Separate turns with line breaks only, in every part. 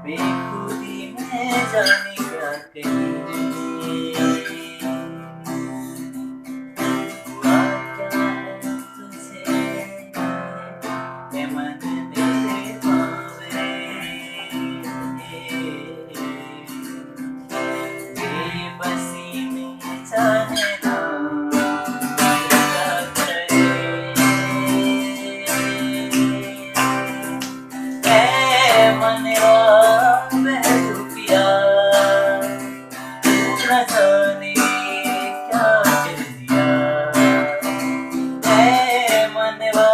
बेखुदी में जाने क्या कही हुआ क्या है तुझे ये मन तेरे पावे बेबसी में जाने ना क्या करे ऐ मनवा बहरुपिया तू न जाने क्या कर दिया ऐ मनवा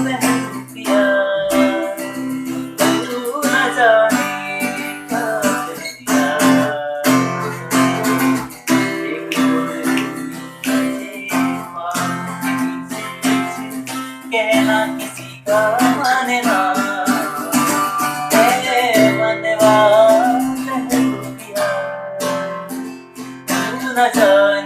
बहरुपिया तू न जाने क्या कर दिया एक कहना किसी का माने ना न जाने